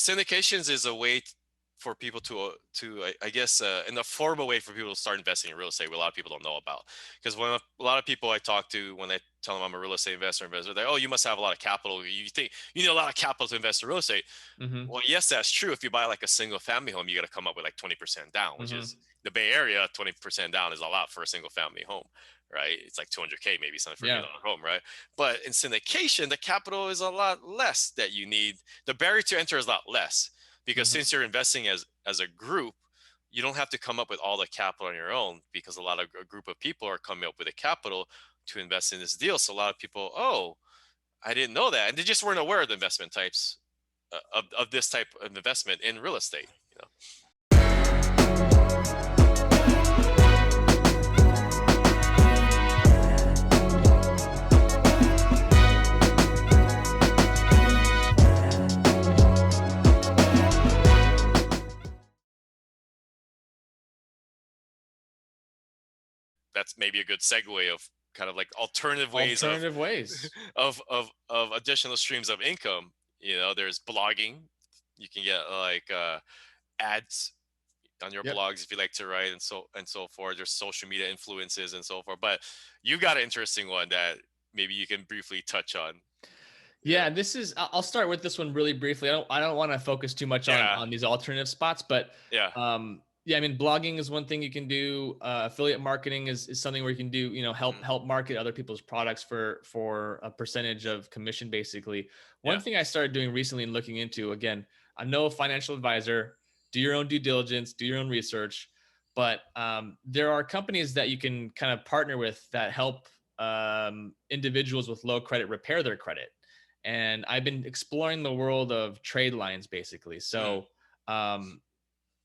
syndications is a way for people I guess, an affordable way for people to start investing in real estate, what a lot of people don't know about. Because when a lot of people I talk to, when I tell them I'm a real estate investor, they're, oh, you must have a lot of capital. You think you need a lot of capital to invest in real estate. Mm-hmm. Well, yes, that's true. If you buy like a single family home, you got to come up with like 20% down, which Mm-hmm. is the Bay Area. 20% down is a lot for a single family home, right? It's like 200K, maybe something for a Yeah. million dollar home, right? But in syndication, the capital is a lot less that you need. The barrier to enter is a lot less because Mm-hmm. since you're investing as a group, you don't have to come up with all the capital on your own because a group of people are coming up with the capital to invest in this deal. So a lot of people, oh, I didn't know that, and they just weren't aware of the investment types of this type of investment in real estate. That's maybe a good segue of kind of like alternative ways of Alternative ways. additional streams of income. There's blogging. You can get like ads on your Yep. blogs if you like to write, and so forth. There's social media influences and so forth. But you got an interesting one that maybe you can briefly touch on. Yeah. Yeah, I'll start with this one really briefly. I don't want to focus too much on Yeah. these alternative spots, but Yeah. yeah, I mean, blogging is one thing you can do. Affiliate marketing is something where you can do, Mhm. help market other people's products for a percentage of commission, basically. One Yeah. thing I started doing recently and looking into, again, I'm no financial advisor. Do your own due diligence, do your own research, but there are companies that you can kind of partner with that help individuals with low credit repair their credit. And I've been exploring the world of trade lines, basically. Mm. So um,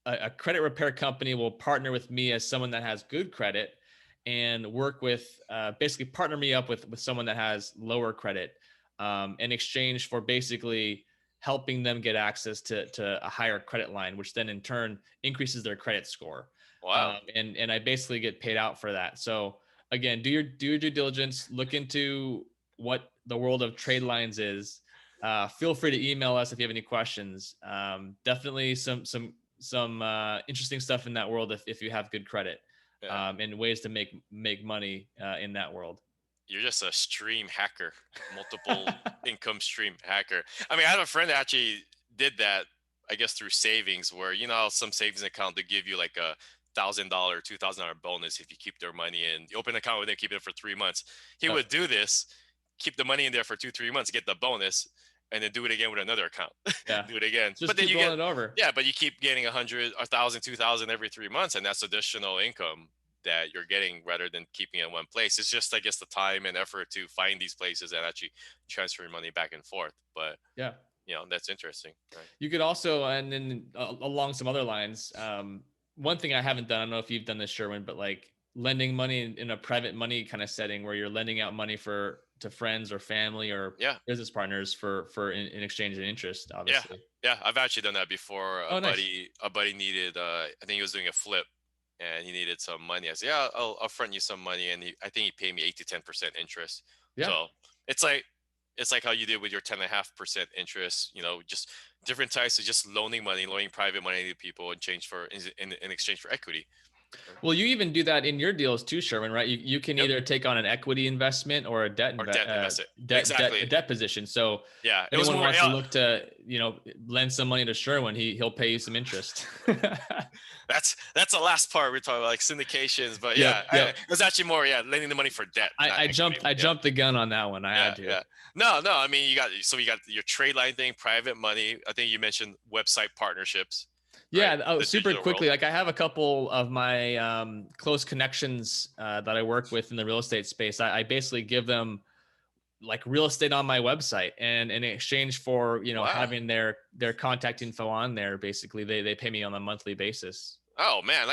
a credit repair company will partner with me as someone that has good credit and work with basically partner me up with someone that has lower credit in exchange for basically helping them get access to a higher credit line, which then in turn increases their credit score. Wow. And I basically get paid out for that. So again, do your due diligence, look into what the world of trade lines is. Feel free to email us if you have any questions. Definitely some interesting stuff in that world if you have good credit, Yeah. and ways to make money in that world. You're just a stream hacker, multiple income stream hacker. I mean, I have a friend that actually did that, I guess through savings, where how some savings account they give you like $1,000, $2,000 bonus if you keep their money in. You open an account with them, keep it for 3 months. He Yep. would do this, keep the money in there for 2, 3 months, get the bonus, and then do it again with another account. Yeah. Do it again, Just but then keep you get rolling it over. yeah, but you keep getting 100, 1,000, 2,000 every 3 months, and that's additional income that you're getting rather than keeping it in one place. It's just, I guess, the time and effort to find these places and actually transfer your money back and forth. But Yeah. that's interesting, right? You could also, and then along some other lines, one thing I haven't done, I don't know if you've done this, Sherwin, but like lending money in a private money kind of setting where you're lending out money to friends or family or Yeah, business partners for in exchange of interest, yeah, obviously. yeah. I've actually done that before. A Oh, nice. buddy, a buddy needed. I think he was doing a flip, and he needed some money. I said, "Yeah, I'll front you some money," and I think he paid me 8 to 10% interest. Yeah. So it's like it's like how you did with your 10.5% interest. Just different types of just loaning private money to people in exchange for equity. Right? Well, you even do that in your deals too, Sherwin, right? You can Yep. either take on an equity investment or a Or debt invested. a Exactly. debt position. So Yeah. It was anyone more. wants to Yeah. look to, lend some money to Sherwin, he'll pay you some interest. That's the last part we're talking about, like syndications. But Yep, yeah, yep. it was actually more, yeah, lending the money for debt, not I equity. jumped I Yeah. jumped the gun on that one. I Yeah, had to. yeah. No, no. I mean, you got your trade line thing, private money. I think you mentioned website partnerships, right? Yeah. Oh, The super digital world. quickly. Like I have a couple of my close connections that I work with in the real estate space. I basically give them like real estate on my website, and in exchange for Wow. having their contact info on there, basically they pay me on a monthly basis. Oh man,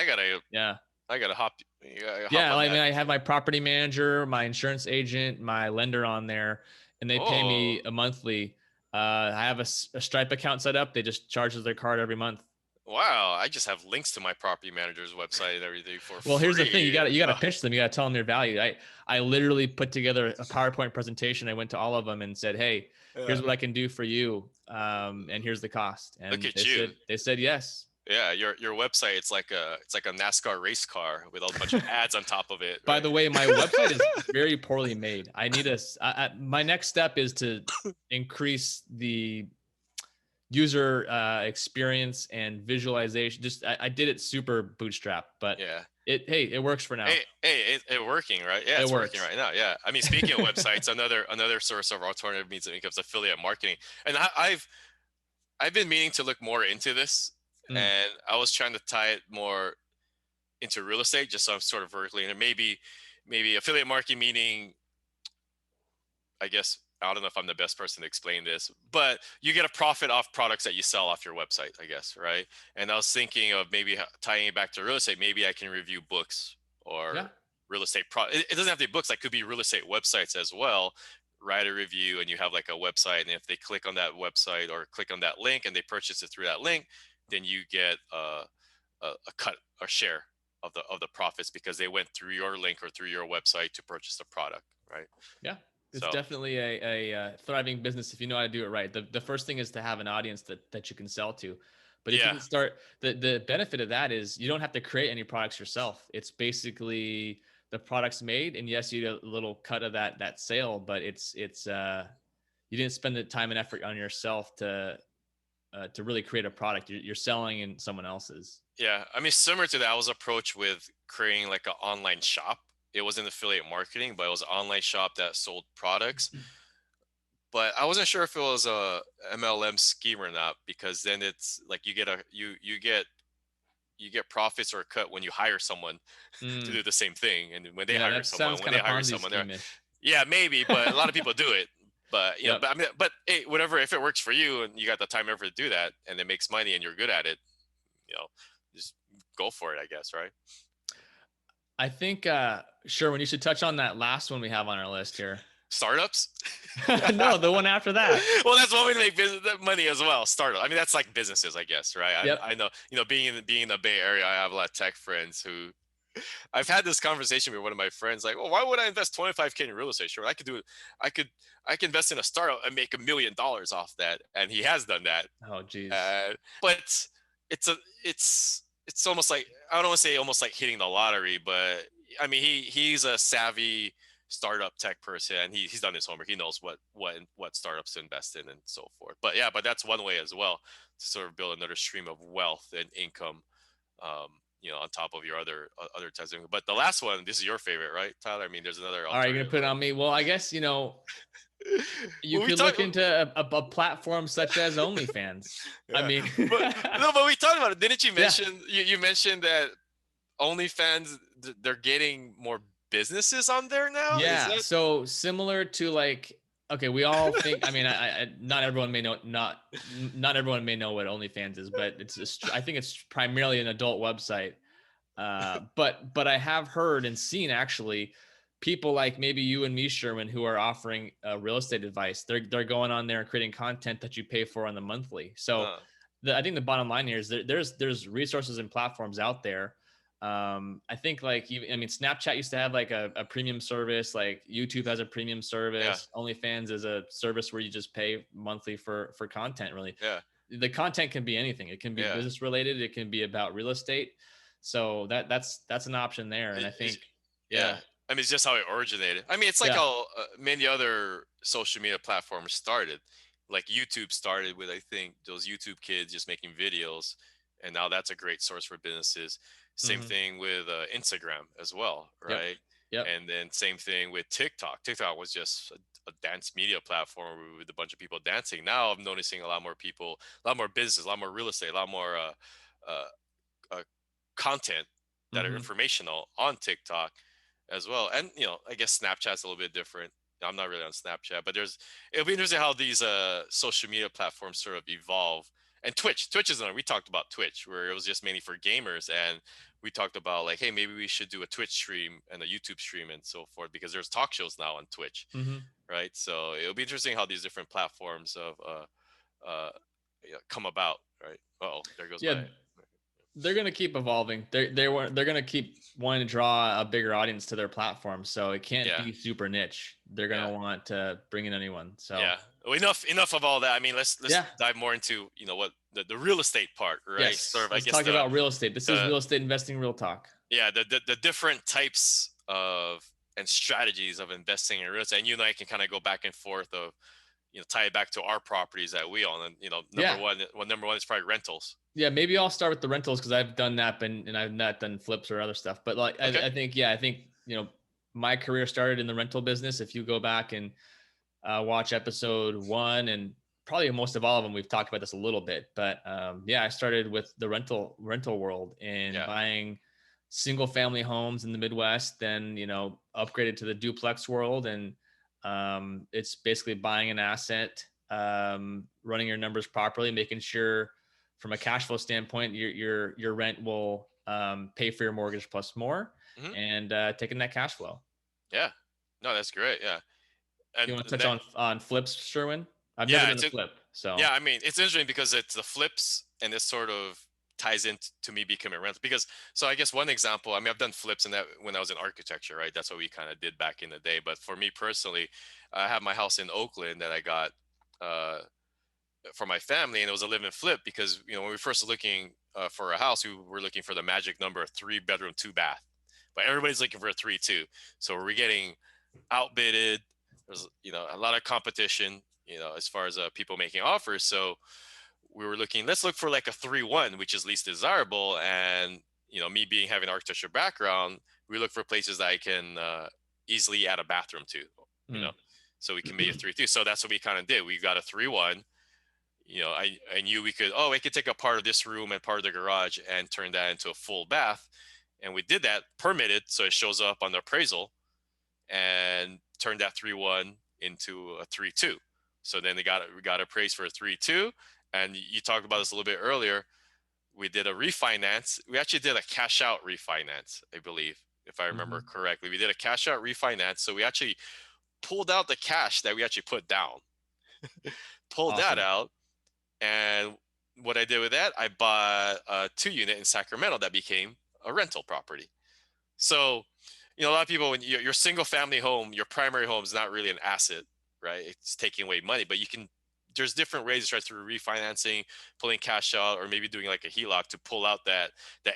Yeah. I gotta hop Yeah, on like, I that. mean, I have my property manager, my insurance agent, my lender on there, and they pay Oh, me a monthly. I have a Stripe account set up. They just charges their card every month. Wow, I just have links to my property manager's website and everything for Well, here's the thing: free. you got to pitch them. You got to tell them their value. I literally put together a PowerPoint presentation. I went to all of them and said, "Hey, here's Yeah. what I can do for you, and here's the cost." Look And at you. they said yes. Yeah, your website, it's like a NASCAR race car with a bunch of ads on top of it, By right? the way, my website is very poorly made. I need my next step is to increase the user experience and visualization. Just I did it super bootstrap, but Yeah. it works for now. Hey, it working, right? Yeah, It it's working works. right now. Yeah. I mean, speaking of websites, another source of alternative means of income is affiliate marketing. And I've been meaning to look more into this, Mm, and I was trying to tie it more into real estate, just so I'm sort of vertically, and maybe affiliate marketing, meaning, I guess, I don't know if I'm the best person to explain this, but you get a profit off products that you sell off your website, I guess, right? And I was thinking of maybe tying it back to real estate. Maybe I can review books yeah, or real estate it doesn't have to be books. Like, could be real estate websites as well. Write a review, and you have like a website, and if they click on that website or click on that link and they purchase it through that link, then you get a cut or share of the profits because they went through your link or through your website to purchase the product, right? yeah. It's So definitely a thriving business if you know how to do it right. The first thing is to have an audience that you can sell to. But if you yeah. can start, the benefit of that is you don't have to create any products yourself. It's basically the product's made, and yes, you get a little cut of that sale, but it's you didn't spend the time and effort on yourself to really create a product. You're selling in someone else's. Yeah, I mean, similar to that, I was approached with creating like an online shop. It wasn't affiliate marketing, but it was an online shop that sold products. But I wasn't sure if it was a MLM scheme or not, because then it's like you get profits or a cut when you hire someone to do Mm, the same thing, and when they yeah, hire that someone, sounds when kind they of hire Ponzi someone, they're scheme-ish. yeah, maybe, but a lot of people do it. But Yep. I mean, but hey, whatever, if it works for you and you got the time ever to do that, and it makes money and you're good at it, you know, just go for it, I guess, right? I think Sherwin, you should touch on that last one we have on our list here. Startups. No, the one after that. Well, that's one way to make business money as well. Startup. I mean, that's like businesses, I guess, right? Yep. I know, being in the Bay Area, I have a lot of tech friends who I've had this conversation with one of my friends, like, well, why would I invest 25K in real estate? Sure, I could do it. I could I could invest in a startup and make $1 million off that, and he has done that. Oh, geez. But it's a it's almost like, I don't want to say almost like hitting the lottery, but I mean, he's a savvy startup tech person, and he's done his homework. He knows what startups to invest in and so forth. But yeah, but that's one way as well to sort of build another stream of wealth and income, on top of your other types of income. But the last one, this is your favorite, right, Tyler? I mean, there's another All right, you're gonna alternative, put it right? on me. Well, I guess you Well, we could talked. look into a platform such as OnlyFans. I Yeah, mean, but no, but we talked about it. Didn't you yeah, mention, you mentioned that OnlyFans, they're getting more businesses on there now? Is yeah. that So similar to like, okay, we all think. I mean, not everyone may know not everyone may know what OnlyFans is, but I think it's primarily an adult website. But I have heard and seen actually people like maybe you and me, Sherman, who are offering real estate advice. They're going on there and creating content that you pay for on the monthly. So uh, I think the bottom line here is there's resources and platforms out there. I think like I mean, Snapchat used to have like a premium service. Like YouTube has a premium yeah, service. OnlyFans is a service where you just pay monthly for content. Really, yeah, the content can be anything. It can be yeah. business related. It can be about real estate. So that's an option there. And I It's, think, yeah. yeah, I mean, it's just how it originated. I mean, it's like yeah, how many other social media platforms started. Like YouTube started with, I think, those YouTube kids just making videos, and now that's a great source for businesses. Same hmm, thing with Instagram as well, yep, right? yep, And then same thing with TikTok. TikTok was just a dance media platform with a bunch of people dancing. Now I'm noticing a lot more people, a lot more business, a lot more real estate, a lot more uh, uh, content that are hmm, informational on TikTok as well. And I guess Snapchat's a little bit different. I'm not really on Snapchat, but it'll be interesting how these social media platforms sort of evolve. And Twitch is another. We talked about Twitch, where it was just mainly for gamers, and we talked about like, hey, maybe we should do a Twitch stream and a YouTube stream and so forth, because there's talk shows now on Twitch, hmm. right? So it'll be interesting how these different platforms of come about, right? Oh, there goes Yeah, my. they're gonna keep evolving. They're gonna keep wanting to draw a bigger audience to their platform. So it can't Yeah, be super niche. They're yeah, gonna want to bring in anyone. So yeah. Well, enough of all that. I mean, let's yeah, dive more into what the real estate part, right? Sort yes. of, I Let's guess talk about real estate. This is the real estate investing real talk. yeah the different types of and strategies of investing in real estate. And you and I can kind of go back and forth of tie it back to our properties that we own. And Yeah. number one is probably rentals. Yeah, maybe I'll start with the rentals because I've done that and I've not done flips or other stuff. But like Okay. I think yeah, I think my career started in the rental business. If you go back and watch episode 1 and probably most of all of them, we've talked about this a little bit. But yeah, I started with the rental world and Yeah. buying single family homes in the Midwest. Then upgraded to the duplex world, and it's basically buying an asset, running your numbers properly, making sure from a cash flow standpoint, your rent will pay for your mortgage plus more, Hmm. and taking that cash flow. Yeah. No, that's great. Yeah. You And want to touch that on flips, Sherwin? I've never yeah, done a flip, so yeah, I mean, it's interesting because it's the flips, and this sort of ties into to me becoming a rental. Because so I guess one example, I mean, I've done flips and that when I was in architecture, right? That's what we kind of did back in the day. But for me personally, I have my house in Oakland that I got uh, for my family, and it was a live and flip because when we first looking for a house, we were looking for the magic number of 3 bedroom, 2 bath. But everybody's looking for a 3-2. So we're getting outbidded. There's a lot of competition, as far as people making offers. So we were looking, let's look for like a 3-1, which is least desirable. And me being having an architecture background, we look for places that I can easily add a bathroom to, you know mm. so we can make a 3-2. So that's what we kind of did. We got a 3-1. I knew we could take a part of this room and part of the garage and turn that into a full bath. And we did that, permitted, so it shows up on the appraisal, and turned that 3-1 into a 3-2. So then we got appraised for a 3-2. And you talked about this a little bit earlier. We did a refinance. We actually did a cash out refinance, I believe, if I remember Hmm. correctly. We did a cash out refinance. So we actually pulled out the cash that we actually put down, pulled that Awesome. out. And what I did with that, I bought a 2 unit in Sacramento that became a rental property. So, a lot of people, when your single family home, your primary home is not really an asset, right? It's taking away money, but there's different ways to try through refinancing, pulling cash out, or maybe doing like a HELOC to pull out that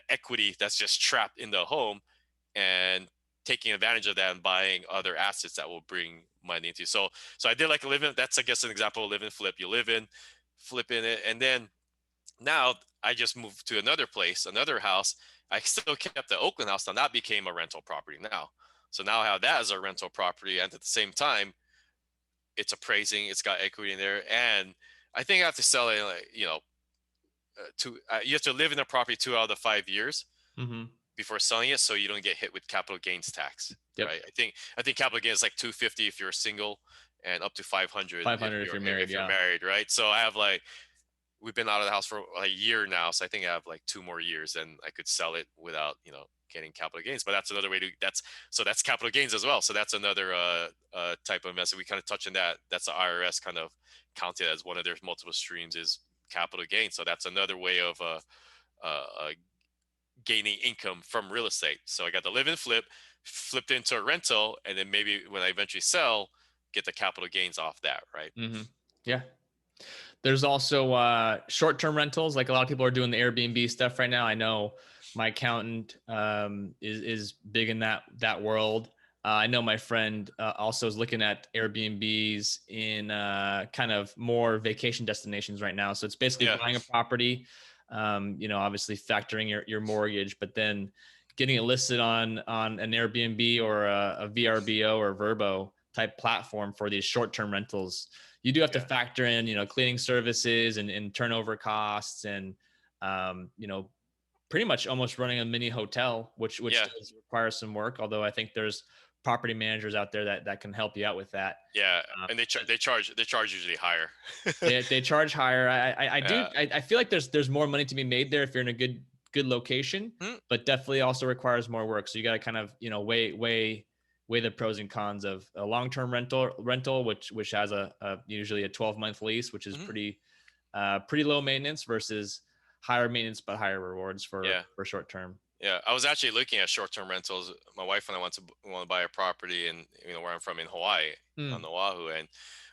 equity that's just trapped in the home, and taking advantage of that and buying other assets that will bring money into. So I did like a live in. That's, I guess, an example of live and flip. You live in, flip in it, and then now I just moved to another place, another house. I still kept the Oakland house. Now that became a rental property now. So now I have that as a rental property. And at the same time, it's appraising, it's got equity in there. And I think I have to sell it, like, you have to live in the property 2 out of the 5 years Hmm. before selling it, so you don't get hit with capital gains tax, Yep. right? I think capital gains is like 250 if you're single, and up to 500 if 500 if you're married. you're Yeah. married, right? So I have like we've been out of the house for a year now, so I think I have like 2 more years, and I could sell it without getting capital gains. But that's another way to that's capital gains as well. So that's another type of investment. We kind of touch on that. That's the IRS kind of counted as one of their multiple streams is capital gains. So that's another way of uh, gaining income from real estate. So I got the live and flip, flipped into a rental, and then maybe when I eventually sell, get the capital gains off that, right? Hmm. Yeah. There's also short-term rentals. Like a lot of people are doing the Airbnb stuff right now. I know my accountant is big in that world. I know my friend also is looking at Airbnbs in kind of more vacation destinations right now. So it's basically Yeah, buying a property, obviously factoring your mortgage, but then getting it listed on an Airbnb or a VRBO or Verbo type platform for these short-term rentals. You do have to yeah, factor in, cleaning services and turnover costs and, pretty much almost running a mini hotel, which yeah. does require some work. Although I think there's property managers out there that can help you out with that. Yeah, Uh, and they charge usually higher. they charge higher. I do. Yeah. I feel like there's more money to be made there if you're in a good location, Hmm. but definitely also requires more work. So you got to kind of weigh the pros and cons of a long-term rental, which has a usually a 12-month lease, which is Hmm. pretty low maintenance versus higher maintenance but higher rewards Yeah. for short term. Yeah, I was actually looking at short-term rentals. My wife and I want to buy a property, and where I'm from in Hawaii, on Mm, Oahu, and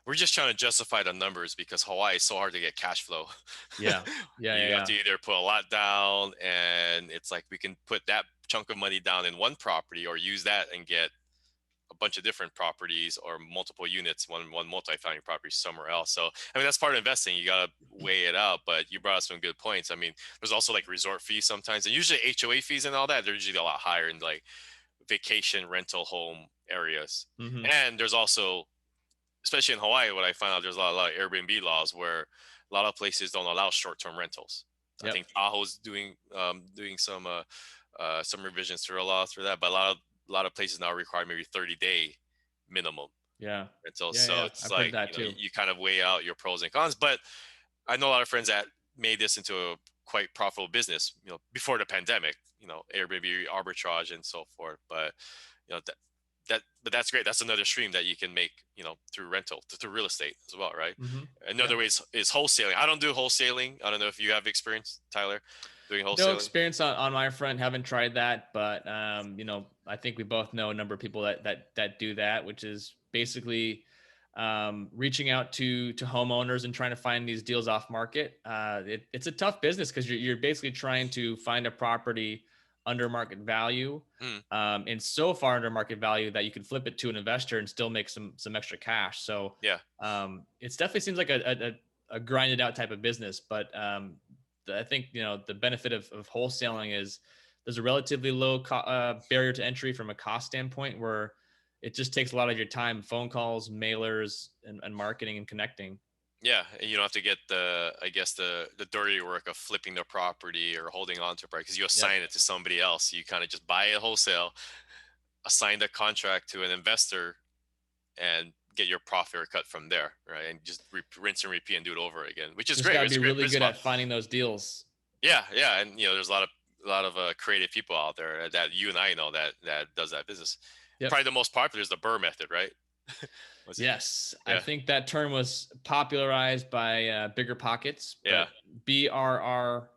we're just trying to justify the numbers because Hawaii is so hard to get cash flow. yeah, yeah, yeah, You have yeah. to either put a lot down, and it's like we can put that chunk of money down in one property, or use that and get a bunch of different properties or multiple units, one multifamily property somewhere else. So I mean, that's part of investing. You gotta weigh it out. But you brought up some good points. I mean, there's also like resort fees sometimes, and usually HOA fees and all that. They're usually a lot higher in like vacation rental home areas. Hmm. And there's also, especially in Hawaii, what I found out, there's a lot of Airbnb laws where a lot of places don't allow short-term rentals. I Yep. think Tahoe's doing some revisions to the law through that, but a lot of places now require maybe 30-day minimum Yeah. rental. Yeah. So Yeah. it's I've heard like, that too. you kind of weigh out your pros and cons. But I know a lot of friends that made this into a quite profitable business, before the pandemic, Airbnb arbitrage and so forth. But you know that but that's great. That's another stream that you can make, through rental, through real estate as well, right? Hmm. Another Yeah. way is wholesaling. I don't do wholesaling. I don't know if you have experience, Tyler, doing No wholesaling. experience on my front. Haven't tried that, but I think we both know a number of people that do that, which is basically reaching out to homeowners and trying to find these deals off market. It's a tough business because you're basically trying to find a property under market value, Mm, and so far under market value that you can flip it to an investor and still make some extra cash. So yeah. it's definitely seems like a grinded out type of business, but I think the benefit of wholesaling is there's a relatively low barrier to entry from a cost standpoint, where it just takes a lot of your time, phone calls, mailers, and marketing and connecting. Yeah, and you don't have to get I guess the dirty work of flipping the property or holding on to it, because you Yep. assign it to somebody else. You kind of just buy it wholesale, assign the contract to an investor, and get your profit or cut from there, right? And just rinse and repeat and do it over again, which is Just great. got to It's be a great really business good model. at finding those deals. Yeah, yeah, and there's a lot of creative people out there that you and I know that does that business. Yep. Probably the most popular is the Burr method, right? Was it? Yes, I Yeah, think that term was popularized by Bigger Pockets, yeah. but BRRRR.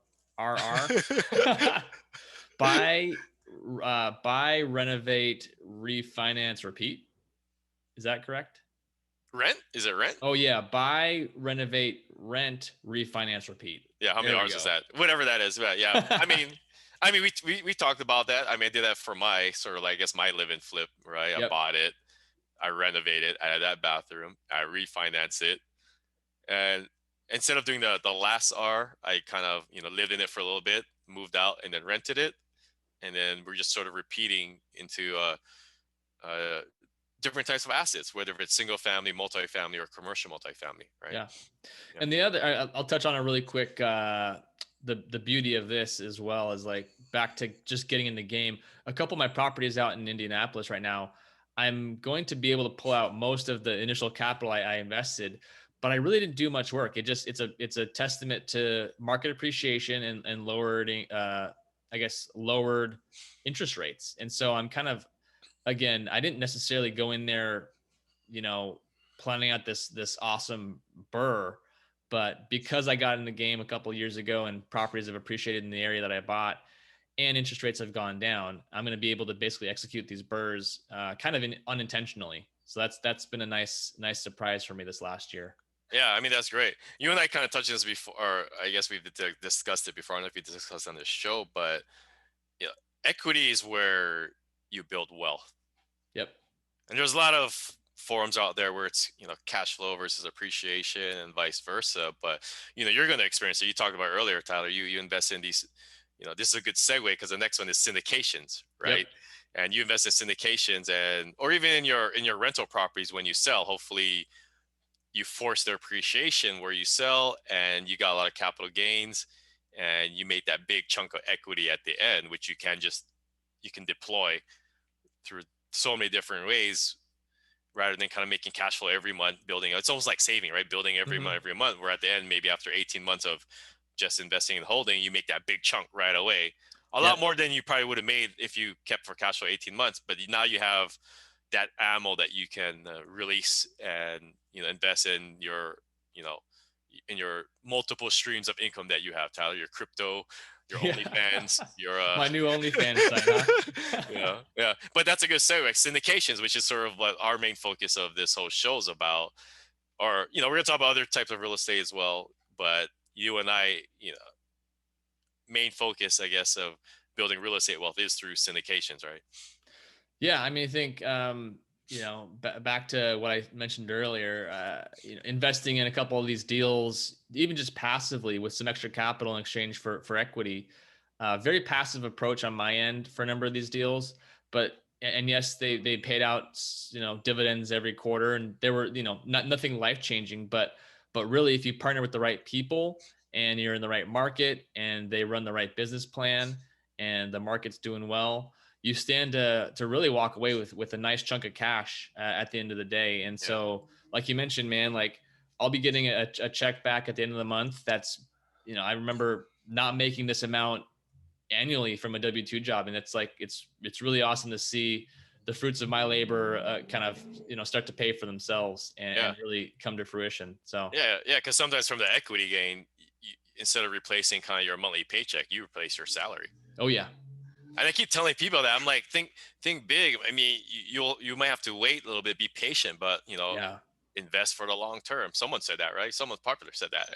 buy, buy, renovate, refinance, repeat. Is that correct? Rent? Is it rent? Oh yeah, buy, renovate, rent, refinance, repeat. Yeah, how many There we hours is go. that? Whatever that is. But yeah, I mean, we talked about that. I mean, I did that for my sort of like, I guess, my live and flip, right? I Yep. bought it, I renovated, I had that bathroom, I refinanced it, and instead of doing the last R, I kind of lived in it for a little bit, moved out, and then rented it, and then we're just sort of repeating into uh, different types of assets, whether it's single family, multifamily, or commercial multifamily, right? Yeah. Yeah. And the other, I'll touch on a really quick. The beauty of this as well is like back to just getting in the game. A couple of my properties out in Indianapolis right now, I'm going to be able to pull out most of the initial capital I invested, but I really didn't do much work. It's a testament to market appreciation and lowering, I guess, lowered interest rates. And so I'm kind of, again, I didn't necessarily go in there, you know, planning out this awesome burr, but because I got in the game a couple of years ago and properties have appreciated in the area that I bought and interest rates have gone down, I'm going to be able to basically execute these burrs kind of unintentionally. So that's been a nice surprise for me this last year. Yeah, I mean, that's great. You and I kind of touched this before, or I guess we've discussed it before. I don't know if we discussed it on this show, but yeah, equity is where you build wealth. Yep. And there's a lot of forums out there where it's, cash flow versus appreciation and vice versa. But, you're going to experience it. You talked about earlier, Tyler, you invest in these, this is a good segue because the next one is syndications, Yep. right? And you invest in syndications, or even in your rental properties. When you sell, hopefully you force their appreciation where you sell, and you got a lot of capital gains, and you made that big chunk of equity at the end, which you can deploy through so many different ways, rather than kind of making cash flow every month, building. It's almost like saving, right? Building Hmm. every month, where at the end, maybe after 18 months of just investing and holding, you make that big chunk right away. A lot Yep. more than you probably would have made if you kept for cash flow 18 months. But now you have that ammo that you can release and invest in your you know in your multiple streams of income that you have, Tyler. Your crypto, your Yeah. OnlyFans, your My new OnlyFans site, huh? yeah, yeah. But that's a good segue. Syndications, which is sort of what our main focus of this whole show is about. Or we're gonna talk about other types of real estate as well. But you and I, main focus, I guess, of building real estate wealth is through syndications, right? Yeah, I mean, I think back to what I mentioned earlier. Investing in a couple of these deals, even just passively with some extra capital in exchange for equity. Very passive approach on my end for a number of these deals, but and yes, they paid out dividends every quarter, and there were nothing life changing, but really, if you partner with the right people and you're in the right market and they run the right business plan and the market's doing well, you stand to really walk away with a nice chunk of cash at the end of the day. And Yeah, so, like you mentioned, man, like I'll be getting a check back at the end of the month. That's, I remember not making this amount annually from a W-2 job, and it's like it's really awesome to see the fruits of my labor kind of start to pay for themselves yeah, and really come to fruition. So, yeah, yeah. Because sometimes from the equity gain, instead of replacing kind of your monthly paycheck, you replace your salary. oh yeah, And I keep telling people that I'm like, think big. I mean, you might have to wait a little bit, be patient, but yeah. invest for the long term. Someone said that, right? Someone popular said that.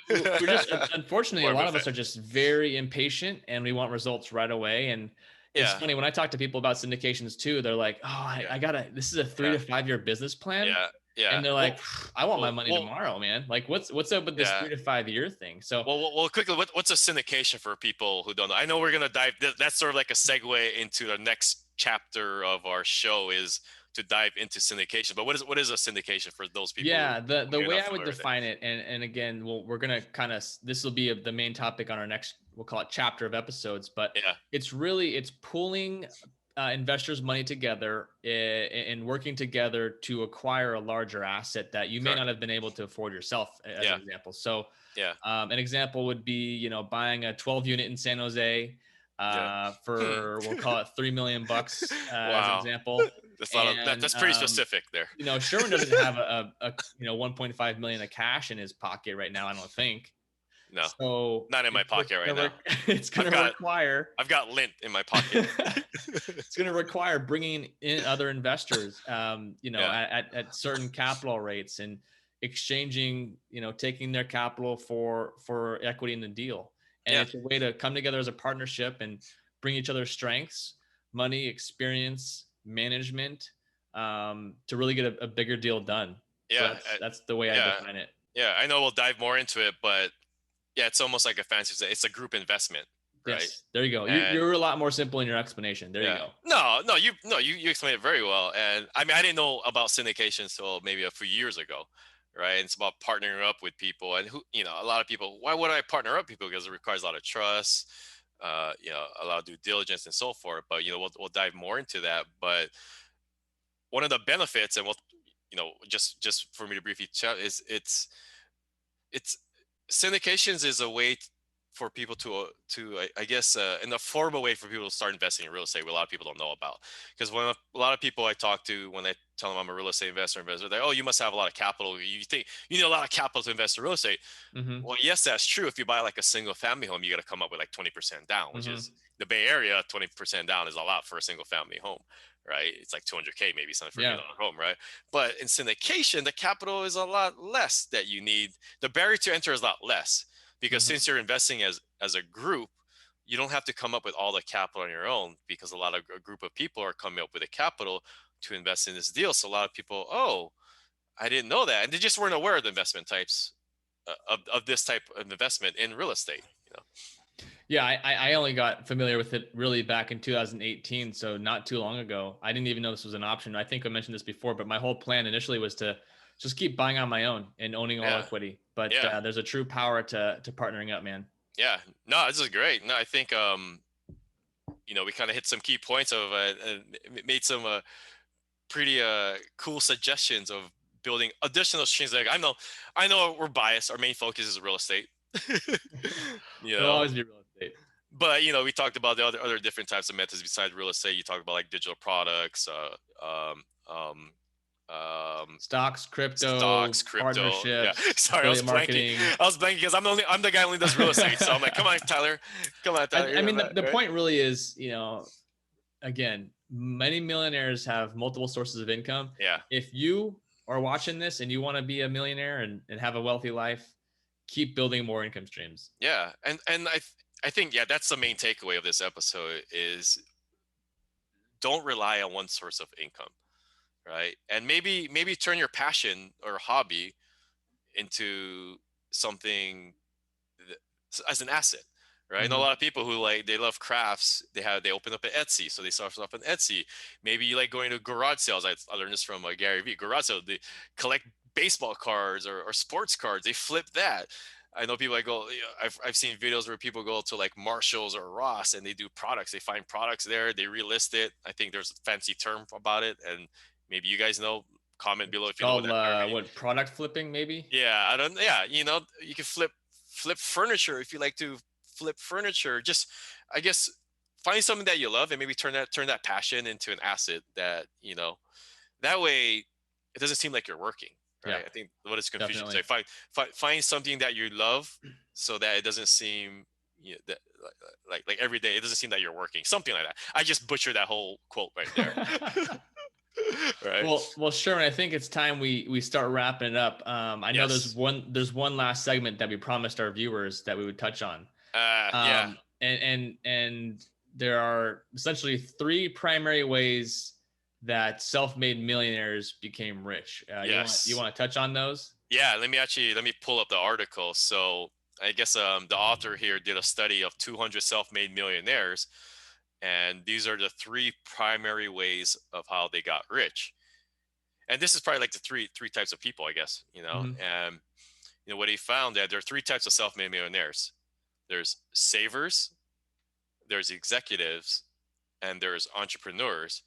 We're just Right? unfortunately, a Warren lot of Buffett. us are just very impatient and we want results right away. And it's Yeah, funny when I talk to people about syndications too, they're like, "Oh, yeah, I gotta. This is a three yeah, to 5 year business plan," yeah, yeah. and they're like, Well, "I want my well, money well, tomorrow, man. Like, what's up with this yeah. 3 to 5 year thing?" So, Well, quickly, what's a syndication for people who don't know? I know we're gonna dive. That's sort of like a segue into the next chapter of our show is to dive into syndication. But what is a syndication for those people yeah, who the may way not I would familiar with it? define it, and again, we're gonna kind of this will be the main topic on our next, we'll call it chapter of episodes, but Yeah, it's pooling investors' money together and working together to acquire a larger asset that you may not correct. have been able to afford yourself, as an Yeah, example. So, yeah, an example would be buying a 12 unit in San Jose yeah. Hmm. for, we'll call it $3 million, as an Wow, example. that's a lot of that. And That's pretty specific there. Sherwin doesn't have a 1.5 million of cash in his pocket right now, I don't think. No, So not in my pocket right now. it's I've gonna got require I've got lint in my pocket. it's going to require bringing in other investors, Yeah, at certain capital rates and exchanging, taking their capital for equity in the deal. And yeah, it's a way to come together as a partnership and bring each other's strengths, money, experience, management, to really get a bigger deal done. So yeah, that's the way I yeah, define it. yeah. I know we'll dive more into it, but yeah, it's almost like a fancy. It's a group investment, right? Yes, there you go. And You're a lot more simple in your explanation. There you yeah, go. no, you explained it very well. And I mean, I didn't know about syndication until maybe a few years ago, right? And it's about partnering up with people, and a lot of people. Why would I partner up with people? Because it requires a lot of trust, a lot of due diligence and so forth. But we'll dive more into that. But one of the benefits, and just for me to briefly chat, is it's syndications is a way for people to I guess an affordable way for people to start investing in real estate, what a lot of people don't know about. Because when a lot of people I talk to, when I tell them I'm a real estate investor, they're like, oh, you must have a lot of capital. You think you need a lot of capital to invest in real estate. Hmm. Well, yes, that's true. If you buy like a single family home, you got to come up with like 20% down, which is Hmm. the Bay Area. 20% down is a lot for a single family home, right? It's like 200K maybe something for a Yeah. million dollar home, right? But in syndication, the capital is a lot less that you need. The barrier to enter is a lot less because Hmm. since you're investing as a group, you don't have to come up with all the capital on your own because a group of people are coming up with the capital to invest in this deal. So a lot of people, oh, I didn't know that, and they just weren't aware of the investment types of this type of investment in real estate. Yeah, I only got familiar with it really back in 2018, so not too long ago. I didn't even know this was an option. I think I mentioned this before, but my whole plan initially was to just keep buying on my own and owning all Yeah, equity. But yeah, there's a true power to partnering up, man. yeah. No, this is great. No, I think we kind of hit some key points of made some pretty cool suggestions of building additional streams. Like I know we're biased. Our main focus is real estate. you It'll know, always be real estate. but we talked about the other different types of methods besides real estate. You talked about like digital products, um, Stocks, crypto, stocks, crypto. Yeah. partnerships, Sorry, I was affiliate blanking. marketing. I was blanking because I'm the guy who only does real estate. So I'm like, come on, Tyler, come on, Tyler. I You're mean, that, the right? point really is, again, many millionaires have multiple sources of income. Yeah, If you are watching this and you want to be a millionaire and have a wealthy life, keep building more income streams. yeah, and I think yeah, that's the main takeaway of this episode is don't rely on one source of income, right? And maybe turn your passion or hobby into something as an asset, right? I know a Mm-hmm. lot of people who like they love crafts. They open up an Etsy, so they start off on Etsy. Maybe you like going to garage sales. I learned this from Gary Vee. Garage sales, they collect baseball cards or sports cards. They flip that. I know people like go. You know, I've seen videos where people go to like Marshalls or Ross and they do products. They find products there. They relist it. I think there's a fancy term about it, and maybe you guys know. Comment below It's if you know what called that term means. what, product flipping, maybe? Yeah, I don't. Yeah, you can flip furniture if you like to flip furniture. Just, I guess, find something that you love and maybe turn that passion into an asset that that way it doesn't seem like you're working, Yeah, right? I think what is confusion. definitely. So find something that you love so that it doesn't seem that like every day it doesn't seem that you're working. Something like that. I just butchered that whole quote right there. Right? Well, Sherman, I think it's time we start wrapping it up. I know Yes. there's one last segment that we promised our viewers that we would touch on. Yeah. And there are essentially three primary ways that self-made millionaires became rich. You Yes. want to touch on those? Yeah, let me pull up the article. So I guess the author here did a study of 200 self-made millionaires, and these are the three primary ways of how they got rich. And this is probably like the three types of people, I guess. Hmm. And what he found that there are three types of self-made millionaires. There's savers, there's executives, and there's entrepreneurs.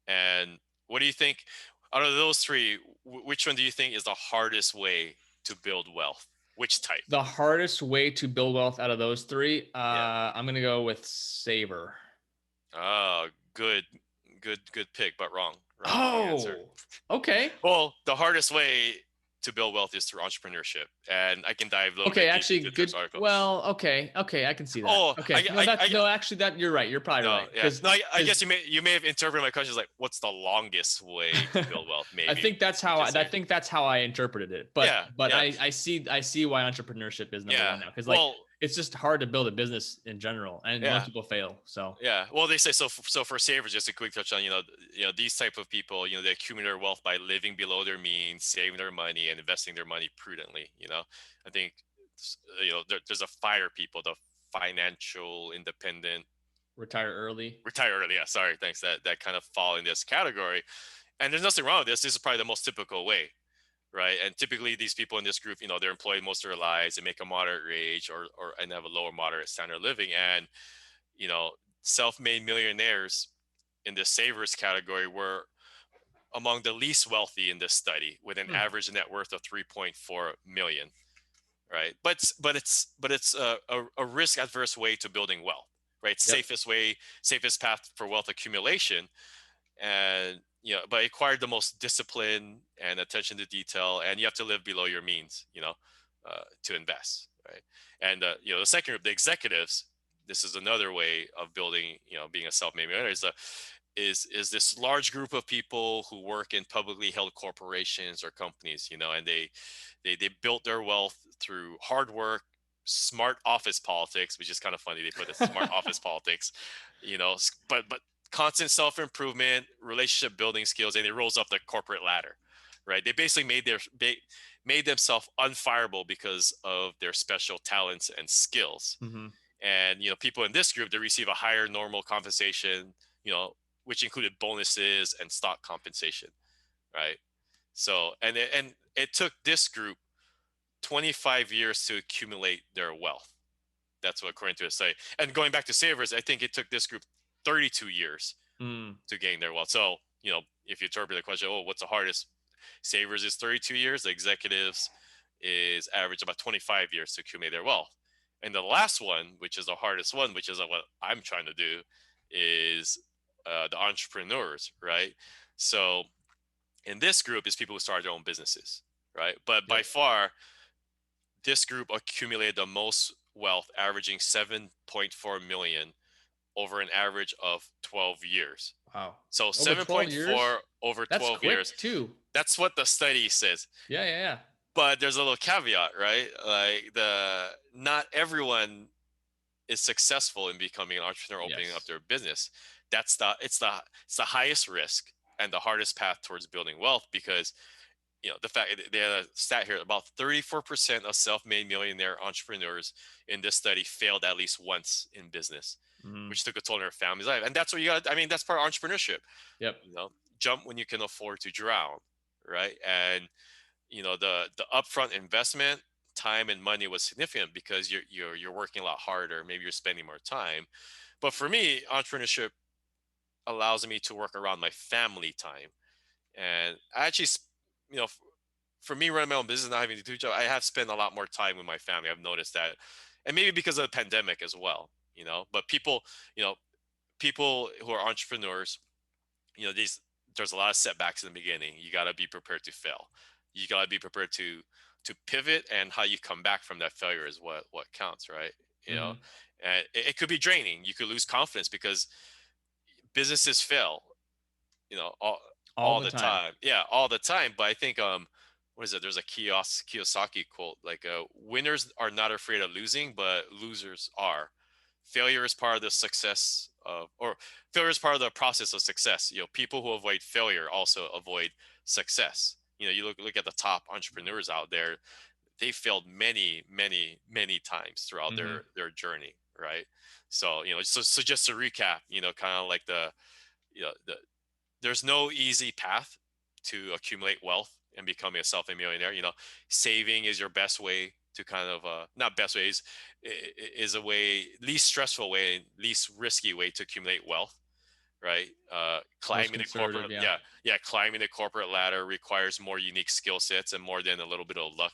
And what do you think out of those three? Which one do you think is the hardest way to build wealth? Which type? The hardest way to build wealth out of those three, Yeah. I'm gonna go with saver. Oh, good pick, but wrong answer. Oh, okay. Well, the hardest way to build wealth is through entrepreneurship, and I can dive a little Okay, bit deep actually, into this good. article. Well, okay, I can see that. Oh, Okay, no, no, actually, that you're right. You're probably no, right yeah, no. I because guess you may have interpreted my question as like, what's the longest way to build wealth? I Maybe think that's you how could say. I interpreted it. But Yeah, but yeah, I see why entrepreneurship is number yeah. one now because like Well, it's just hard to build a business in general, and most yeah. people fail. So Yeah, well, they say so. So for savers, just a quick touch on these type of people. They accumulate their wealth by living below their means, saving their money, and investing their money prudently. I think there's a fire people, the financial independent, retire early. retire early. Yeah, sorry, thanks. That kind of fall in this category, and there's nothing wrong with this. This is probably the most typical way, right? And typically, these people in this group, they're employed most of their lives, they make a moderate wage or and have a lower moderate standard of living, and you know, self-made millionaires in the savers category were among the least wealthy in this study with an Hmm. average net worth of 3.4 million, right? But it's a risk adverse way to building wealth, right? Yep. Safest path for wealth accumulation. And but it required the most discipline and attention to detail, and you have to live below your means, to invest, right? And the second group, the executives, this is another way of building, being a self-made millionaire, is this large group of people who work in publicly held corporations or companies, and they built their wealth through hard work, smart office politics, which is kind of funny. They put a smart office politics, but constant self-improvement, relationship building skills, and it rolls up the corporate ladder, right? They basically made themselves unfireable because of their special talents and skills. Hmm. And people in this group, they receive a higher normal compensation, which included bonuses and stock compensation, right? So and it took this group 25 years to accumulate their wealth. That's what according to a study. And going back to savers, I think it took this group 32 years Mm. to gain their wealth. So, if you interpret the question, oh, what's the hardest? Savers is 32 years. The executives is average about 25 years to accumulate their wealth. And the last one, which is the hardest one, which is what I'm trying to do, is the entrepreneurs, right? So And this group is people who started their own businesses, right? But by Yep. far, this group accumulated the most wealth, averaging 7.4 million over an average of 12 years. Wow. So Over 12 years? 7.4 over That's 12 years. quick too. That's what the study says. Yeah, yeah, yeah. But there's a little caveat, right? Like the not everyone is successful in becoming an entrepreneur, opening up Yes. their business. It's the highest risk and the hardest path towards building wealth, because the fact they had a stat here, about 34% of self-made millionaire entrepreneurs in this study failed at least once in business, Mhm. which took a toll on their family's life. And that's what you got. I mean, that's part of entrepreneurship. Yep. Jump when you can afford to drown, right? And the upfront investment, time and money, was significant because you're working a lot harder. Maybe you're spending more time. But for me, entrepreneurship allows me to work around my family time. And I actually, for me running my own business, not having to do a job, I have spent a lot more time with my family. I've noticed that, and maybe because of the pandemic as well. But you know, people who are entrepreneurs, these there's a lot of setbacks in the beginning. You got to be prepared to fail. You got to be prepared to pivot, and how you come back from that failure is what counts, right? You know, Mhm. and it could be draining. You could lose confidence because businesses fail, you know, all All all the the time. time. Yeah, all the time. But I think what is it? There's a Kiyosaki quote like, "Winners are not afraid of losing, but losers are. Failure is part of the success of, or failure is part of the process of success. People who avoid failure also avoid success. You look at the top entrepreneurs out there; they failed many, many, many times throughout Mhm. their journey, right? So so just to recap, kind of like the there's no easy path to accumulate wealth and becoming a self-made millionaire. Saving is your best way to kind of not best way, is a way, least stressful way, least risky way to accumulate wealth, right? Most Climbing the conservative, corporate, yeah. yeah, climbing the corporate ladder requires more unique skill sets and more than a little bit of luck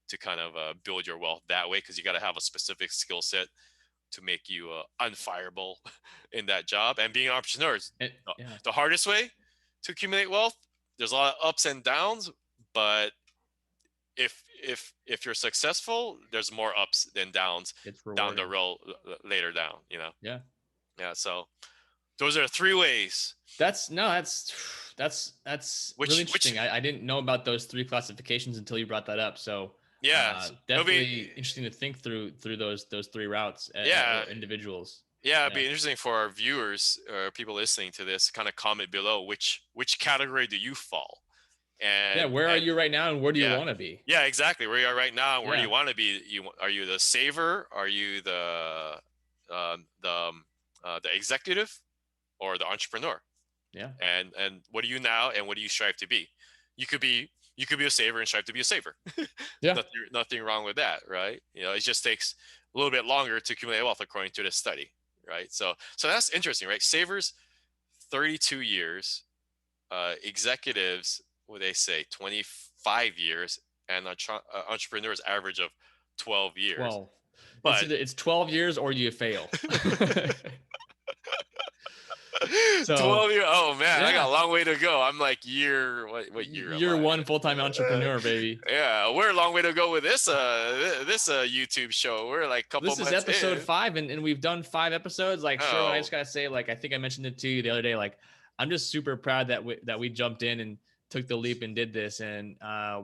to kind of build your wealth that way, because you got to have a specific skill set to make you unfireable in that job. And being an entrepreneur is And uh, yeah, the hardest way to accumulate wealth. There's a lot of ups and downs, but if you're successful, there's more ups than downs it's down the rewarding. road, later down. Yeah. Yeah, so those are three ways. That's no, that's really Which interesting. I didn't know about those three classifications until you brought that up. So Yeah, it'll be definitely interesting to think through those three routes yeah, or individuals. yeah, it'd Yeah. be interesting for our viewers or people listening to this, kind of comment below which category do you fall. Yeah. and Where are and you right now and where do you yeah, want to be? yeah, exactly, where you are right now. Where do Yeah. you want to be? Are you the saver? Are you the executive, or the entrepreneur? Yeah. And what are you now, and what do you strive to be? You could be a saver and strive to be a saver. Yeah. Nothing wrong with that, right? It just takes a little bit longer to accumulate wealth, according to this study, right? So that's interesting, right? Savers, 32 years. Executives, what they say, 25 years. And entrepreneurs average of 12 years. 12. But It's 12 years or you fail. 12 So year Oh man, I got yeah, a long way to go. I'm like what year am you're I one full-time in? entrepreneur, baby. Yeah, we're a long way to go with this YouTube show. We're like a couple This is months episode in. 5, and we've done 5 episodes. Like Sherwin, I Oh just gotta say, like I think I mentioned it to you the other day. Like I'm just super proud that we jumped in and took the leap and did this, and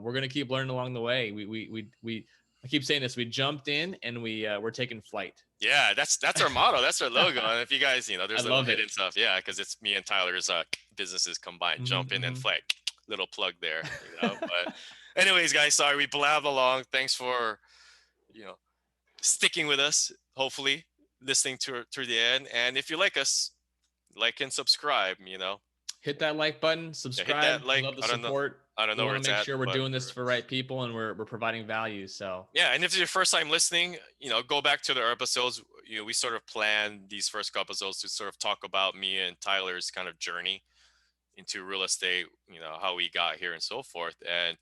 we're gonna keep learning along the way. We I keep saying this. We jumped in and we're taking flight. yeah, that's our motto. That's our logo. And if you guys, I there's little love it. hidden stuff. Yeah, because it's me and Tyler's businesses combined. Hmm, Jump in and hmm. flag. Little plug there. But anyways, guys, sorry we blabbed along. Thanks for you know sticking with us. Hopefully, listening to the end. And if you like us, like and subscribe. Hit that like button, Yeah, hit subscribe. that We like. love the I don't know. support. I don't We know want where to it's make at, sure we're but doing this for right people and we're providing value. So yeah. And if it's your first time listening, go back to the episodes. We sort of planned these first couple episodes to sort of talk about me and Tyler's kind of journey into real estate, how we got here and so forth. And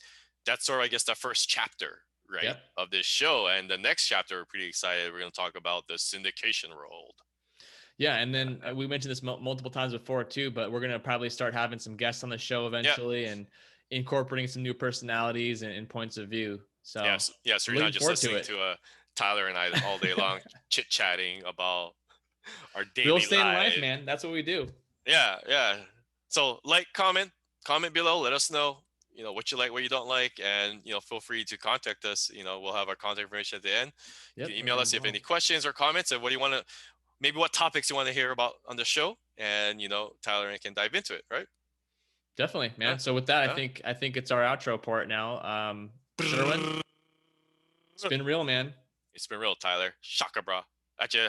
that's sort of, I guess, the first chapter, right, yep. of this show. And the next chapter, we're pretty excited. We're going to talk about the syndication world. Yeah, and then we mentioned this multiple times before too, but we're gonna probably start having some guests on the show Yeah. eventually, and incorporating some new personalities and points of view. So Yes, yes. So I'm you're not looking just forward to listening it. to Tyler and I all day long chit chatting about our Real daily estate in life, lives. man. That's what we do. Yeah, yeah. So like, comment below. Let us know, what you like, what you don't like, and feel free to contact us. We'll have our contact information at the end. You can Yep. email us if you have any questions or comments, and what do you want to, maybe what topics you want to hear about on the show, and Tyler and I can dive into it, right? Definitely, Yeah, man. So with that, I yeah. think I think it's our outro part now. Sherwin, it's been real, man. It's been real, Tyler. Shaka bra. Actually,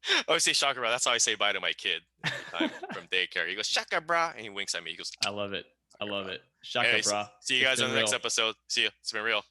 I always say shaka bra. That's how I say bye to my kid every time from daycare. He goes shaka bra, and he winks at me. He goes I love it. I shaka love bra. it. Shaka, Anyways, bra. see you It's guys been on the next real. episode. See you. It's been real.